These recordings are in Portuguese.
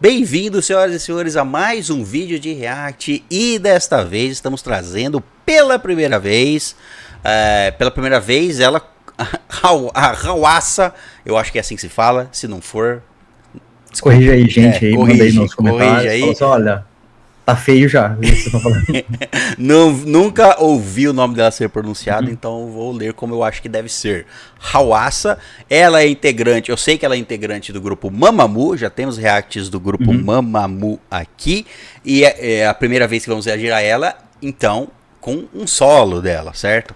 Bem-vindos, senhoras e senhores, a mais um vídeo de react. E desta vez estamos trazendo pela primeira vez ela, a Hawassa, eu acho que é assim que se fala, se não for... Corrija aí, gente, aí, manda aí nos comentários, aí. Fala assim, olha, tá feio já, você tá falando. Nunca ouvi o nome dela ser pronunciado, então vou ler como eu acho que deve ser. Hawassa, ela é integrante, eu sei que ela é integrante do grupo Mamamoo, já temos reacts do grupo Mamamoo aqui, e é a primeira vez que vamos reagir a ela, então, com um solo dela, certo?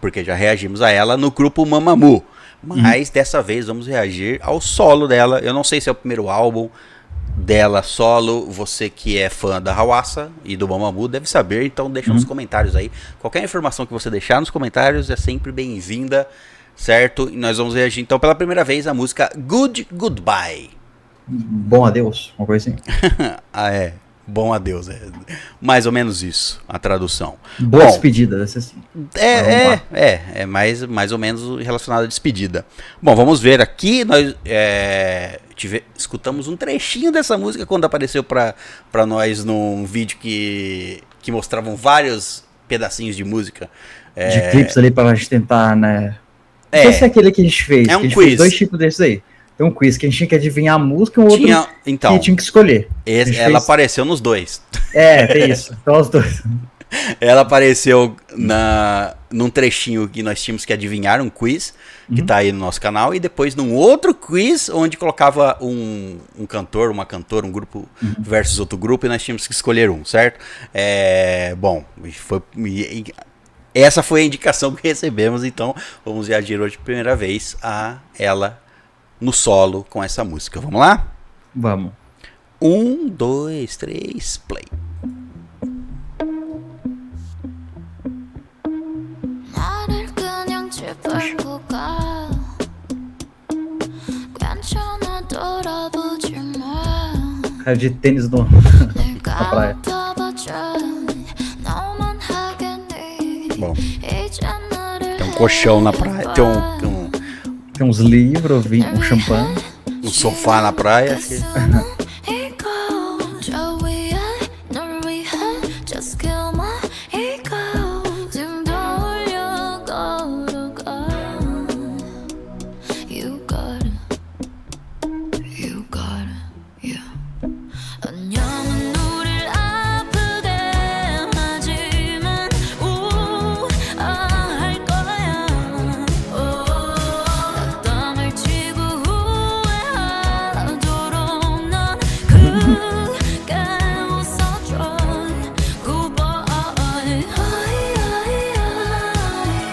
Porque já reagimos a ela no grupo Mamamoo. Mas dessa vez vamos reagir ao solo dela. Eu não sei se é o primeiro álbum dela solo. Você que é fã da Hawassa e do Mamamoo deve saber, então deixa nos comentários aí. Qualquer informação que você deixar nos comentários é sempre bem-vinda, certo? E nós vamos reagir então pela primeira vez a música Good Goodbye. Bom adeus, uma coisa assim. Bom adeus, mais ou menos isso, a tradução. Boa despedida, deve ser assim. Mais ou menos relacionado à despedida. Bom, vamos ver aqui, nós escutamos um trechinho dessa música quando apareceu pra nós num vídeo que mostravam vários pedacinhos de música. De clipes ali pra gente tentar, né? Esse é aquele que a gente fez. É um quiz. Fez dois tipos desses aí. Tem um quiz que a gente tinha que adivinhar a música e um outro então, que tinha que escolher. Ela apareceu nos dois. Tem isso. Então os dois. Ela apareceu num trechinho que nós tínhamos que adivinhar, um quiz, que tá aí no nosso canal, e depois num outro quiz, onde colocava um cantor, uma cantora, um grupo versus outro grupo, e nós tínhamos que escolher um, certo? Essa foi a indicação que recebemos, então vamos reagir hoje pela primeira vez a ela no solo com essa música. Vamos lá? Vamos. 1, 2, 3, play. Cara de tênis na praia. Bom, tem um colchão na praia, tem uns livros, um champanhe, um sofá na praia.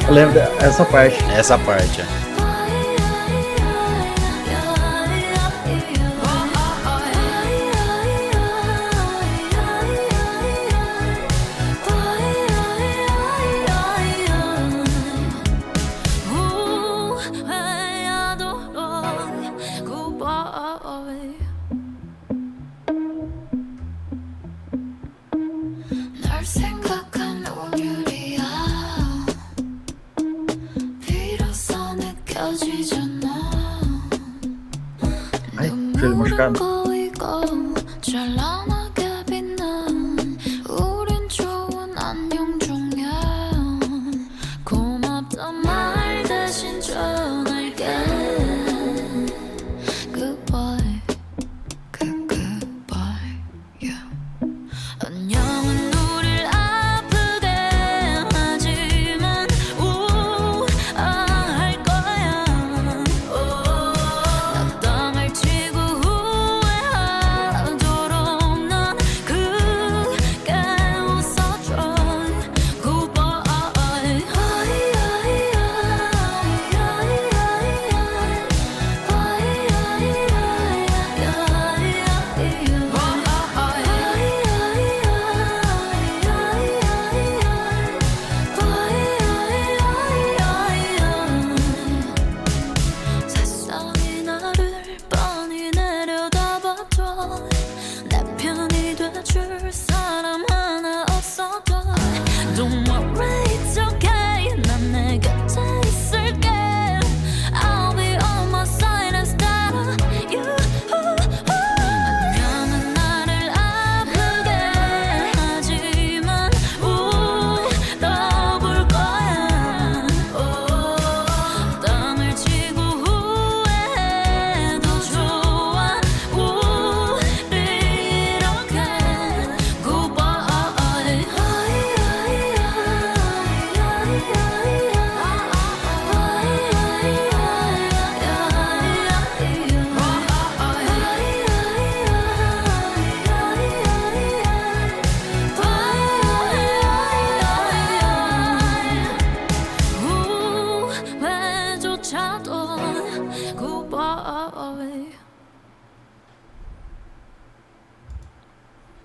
Eu lembro dessa parte. Essa parte, Joelho machucado.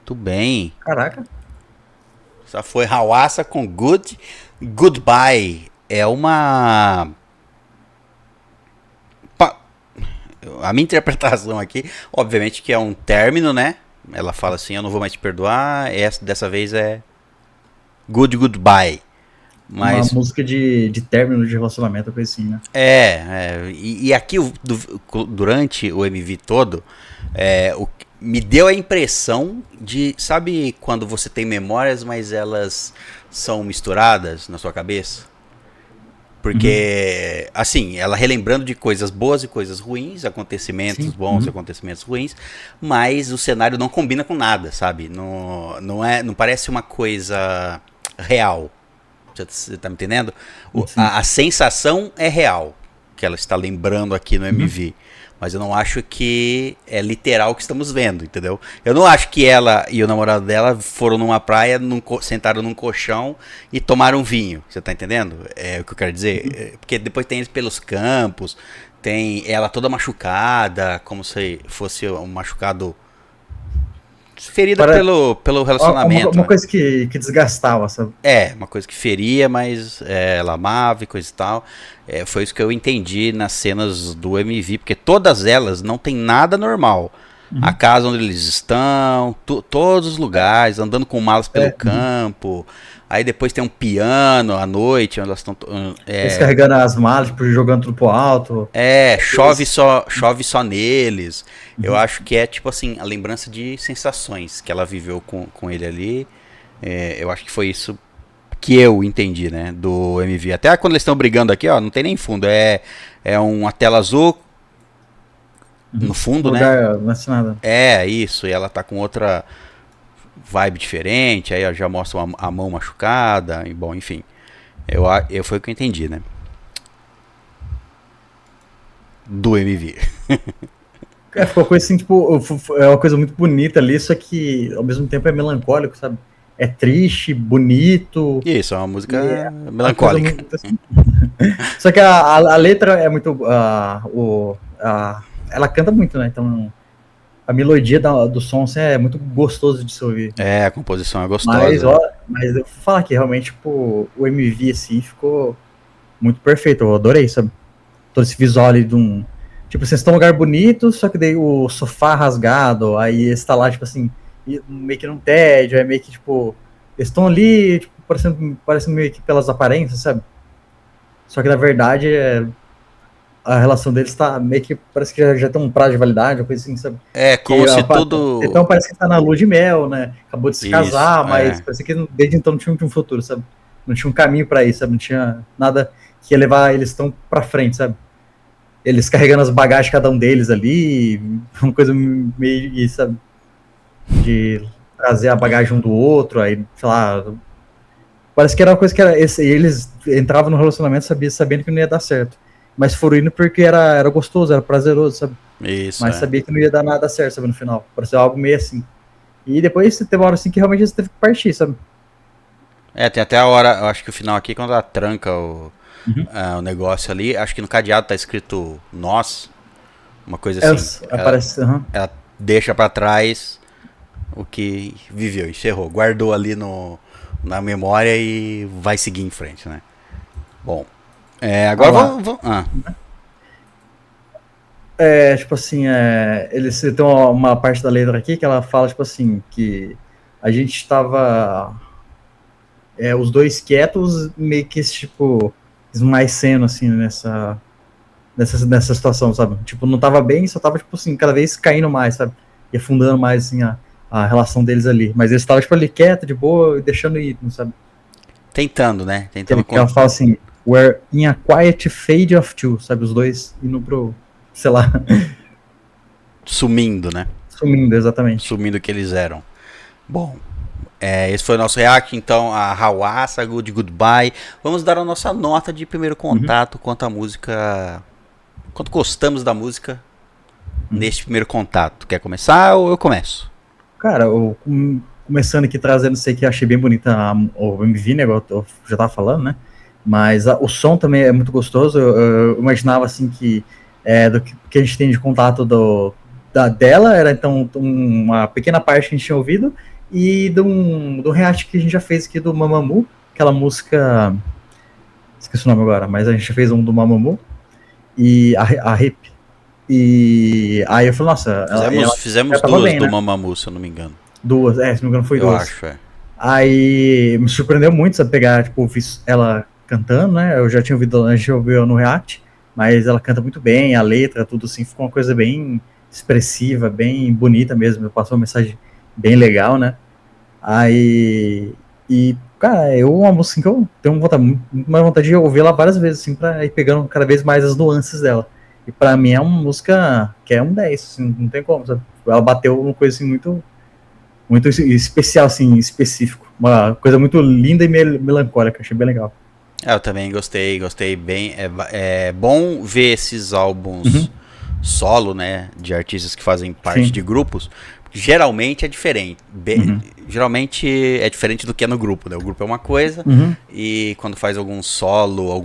Muito bem. Caraca. Essa foi Hawassa com Goodbye. É uma... A minha interpretação aqui, obviamente que é um término, né? Ela fala assim, eu não vou mais te perdoar. Dessa vez é Goodbye. Mas... Uma música de término de relacionamento, coisa assim, né? E aqui, durante o MV todo, me deu a impressão de... Sabe quando você tem memórias, mas elas são misturadas na sua cabeça? Porque, assim, ela relembrando de coisas boas e coisas ruins, acontecimentos bons e acontecimentos ruins, mas o cenário não combina com nada, sabe? Não parece uma coisa real. Você tá me entendendo? A sensação é real, que ela está lembrando aqui no MV. Mas eu não acho que é literal o que estamos vendo, entendeu? Eu não acho que ela e o namorado dela foram numa praia, sentaram num colchão e tomaram vinho. Você tá entendendo? É o que eu quero dizer. Porque depois tem eles pelos campos, tem ela toda machucada, como se fosse um machucado... Ferida pelo relacionamento. Uma coisa que desgastava, sabe? Uma coisa que feria, mas ela amava e coisa e tal. Foi isso que eu entendi nas cenas do MV, porque todas elas não tem nada normal. A casa onde eles estão, todos os lugares, andando com malas pelo campo. Aí depois tem um piano à noite, onde elas estão... Eles carregando as malas, tipo, jogando tudo pro alto. Chove só neles. Eu acho que é, tipo assim, a lembrança de sensações que ela viveu com ele ali. Eu acho que foi isso que eu entendi, né, do MV. Até quando eles estão brigando aqui, ó, não tem nem fundo. É uma tela azul no fundo, né? Não é nada. Isso. E ela tá com outra... vibe diferente, aí já mostra a mão machucada, e bom, enfim. Foi o que eu entendi, né? Do MV. Ficou coisa assim, tipo, é uma coisa muito bonita ali, só que ao mesmo tempo é melancólico, sabe? É triste, bonito. Isso, é uma música melancólica. Muito assim. Só que a letra é muito... ela canta muito, né? Então... A melodia do som assim, é muito gostoso de se ouvir. A composição é gostosa. Mas eu vou falar que realmente, tipo, o MV assim ficou muito perfeito. Eu adorei, sabe? Todo esse visual ali de um... Tipo, vocês estão num lugar bonito, só que daí o sofá rasgado, aí eles tá lá, tipo assim, meio que num tédio, é meio que, tipo... Eles estão ali, tipo, parecendo meio que pelas aparências, sabe? Só que na verdade a relação deles tá meio que... Parece que já tem um prazo de validade, uma coisa assim, sabe? Como se tudo... Então parece que tá na lua de mel, né? Acabou de se casar, mas parece que desde então não tinha um futuro, sabe? Não tinha um caminho pra isso, sabe? Não tinha nada que ia levar eles tão pra frente, sabe? Eles carregando as bagagens, cada um deles ali, uma coisa meio, sabe? De trazer a bagagem um do outro, aí, sei lá... Parece que era uma coisa que eles entravam no relacionamento sabendo que não ia dar certo. Mas foram indo porque era gostoso, era prazeroso, sabe? Isso, mas sabia que não ia dar nada certo, sabe, no final. Pareceu algo meio assim. E depois teve uma hora assim que realmente eles teve que partir, sabe? Tem até a hora, eu acho que o final aqui, quando ela tranca o negócio ali, acho que no cadeado tá escrito nós, uma coisa assim. Ela deixa pra trás o que viveu, encerrou, guardou ali na memória e vai seguir em frente, né? Bom, agora vamos... tipo assim, eles tem uma parte da letra aqui que ela fala, tipo assim, que a gente estava os dois quietos, meio que, tipo, esmaecendo, assim, nessa situação, sabe? Tipo, não tava bem, só tava, tipo assim, cada vez caindo mais, sabe? E afundando mais, assim, a relação deles ali. Mas eles estavam, tipo, ali quieto, de boa, e deixando ir, sabe? Tentando, né? Ela fala assim, we're in a quiet fade of two, sabe? Os dois indo pro... sei lá. Sumindo, né? Sumindo, exatamente. Sumindo o que eles eram. Bom, esse foi o nosso react, então, a Hawassa, Goodbye. Vamos dar a nossa nota de primeiro contato quanto à música... Quanto gostamos da música neste primeiro contato. Quer começar ou eu começo? Cara, começando aqui trazendo, sei que achei bem bonita o MV, né? Eu já tava falando, né? Mas o som também é muito gostoso. Eu imaginava, assim, que... do que a gente tem de contato dela, era então uma pequena parte que a gente tinha ouvido, e de um react que a gente já fez aqui do Mamamoo, aquela música, esqueci o nome agora, mas a gente fez um do Mamamoo, e a Hip. E aí eu falei, nossa... Fizemos duas bem, do, né? Mamamoo, se eu não me engano. Duas, se não me engano foi duas. Eu acho, é. Aí me surpreendeu muito, sabe, pegar, tipo, ela cantando, né? Eu já tinha ouvido, a gente ouviu no React, mas ela canta muito bem, a letra, tudo assim, ficou uma coisa bem expressiva, bem bonita mesmo, passou uma mensagem bem legal, né? Aí, cara, uma música que eu tenho muito mais vontade de ouvir ela várias vezes, assim, pra ir pegando cada vez mais as nuances dela. E pra mim é uma música que é um 10, assim, não tem como, sabe? Ela bateu uma coisa assim muito especial, assim, específico. Uma coisa muito linda e melancólica, achei bem legal. Eu também gostei bem. É bom ver esses álbuns solo, né, de artistas que fazem parte de grupos. Geralmente é diferente. Geralmente é diferente do que é no grupo, né? O grupo é uma coisa e quando faz algum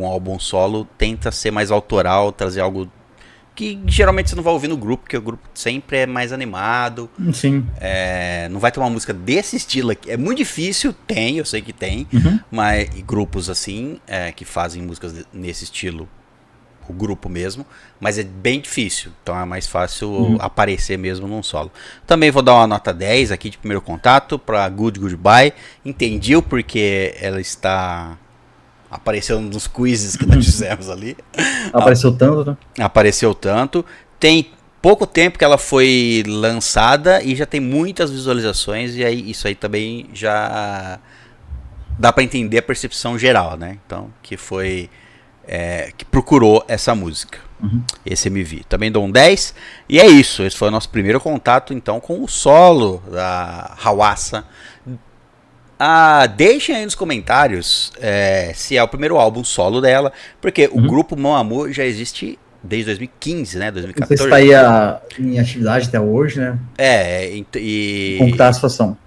álbum solo, tenta ser mais autoral, trazer algo que geralmente você não vai ouvir no grupo, porque o grupo sempre é mais animado. Sim. Não vai ter uma música desse estilo aqui. É muito difícil, eu sei que tem, mas grupos assim, que fazem músicas nesse estilo, o grupo mesmo, mas é bem difícil, então é mais fácil aparecer mesmo num solo. Também vou dar uma nota 10 aqui de primeiro contato para Good Goodbye. Entendi o porquê ela está... Apareceu nos quizzes que nós fizemos ali. Apareceu tanto, né? Apareceu tanto. Tem pouco tempo que ela foi lançada e já tem muitas visualizações. E aí isso aí também já dá para entender a percepção geral, né? Então, que foi... que procurou essa música. Esse MV. Também dou um 10. E é isso. Esse foi o nosso primeiro contato, então, com o solo da Hawassa. Deixem aí nos comentários se é o primeiro álbum solo dela, porque o grupo Mamamoo já existe desde 2015, né? 2014. Você está aí em atividade até hoje, né? Como está a situação?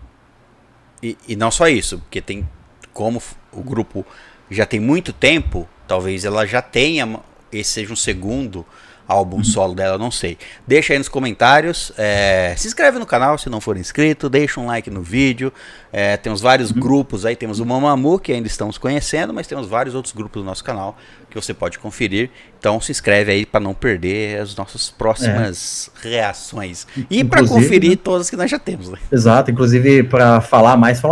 E não só isso, porque tem como o grupo já tem muito tempo, talvez ela já tenha, esse seja um segundo álbum solo dela, não sei. Deixa aí nos comentários, se inscreve no canal se não for inscrito, deixa um like no vídeo, temos vários grupos aí, temos o Mamamoo que ainda estamos conhecendo, mas temos vários outros grupos do nosso canal que você pode conferir, então se inscreve aí para não perder as nossas próximas reações e para conferir, né, todas que nós já temos, né? Exato, inclusive para falar mais,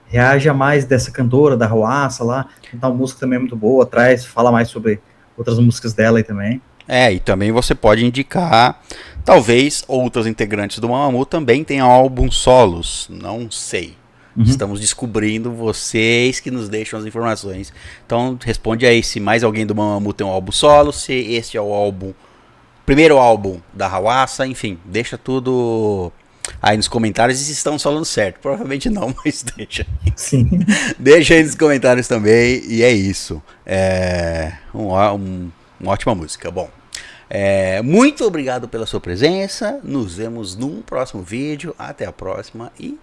reaja mais dessa cantora, da Hawassa lá, então a música também é muito boa, fala mais sobre outras músicas dela aí também. E também você pode indicar, talvez outras integrantes do Mamamoo também tenham álbuns solos, não sei. Estamos descobrindo, vocês que nos deixam as informações. Então responde aí se mais alguém do Mamamoo tem um álbum solo, se este é o primeiro álbum da Hawassa, enfim, deixa tudo aí nos comentários e se estamos falando certo. Provavelmente não, mas deixa. Sim. Deixa aí nos comentários também, e é isso. Uma ótima música. Bom, muito obrigado pela sua presença. Nos vemos num próximo vídeo. Até a próxima e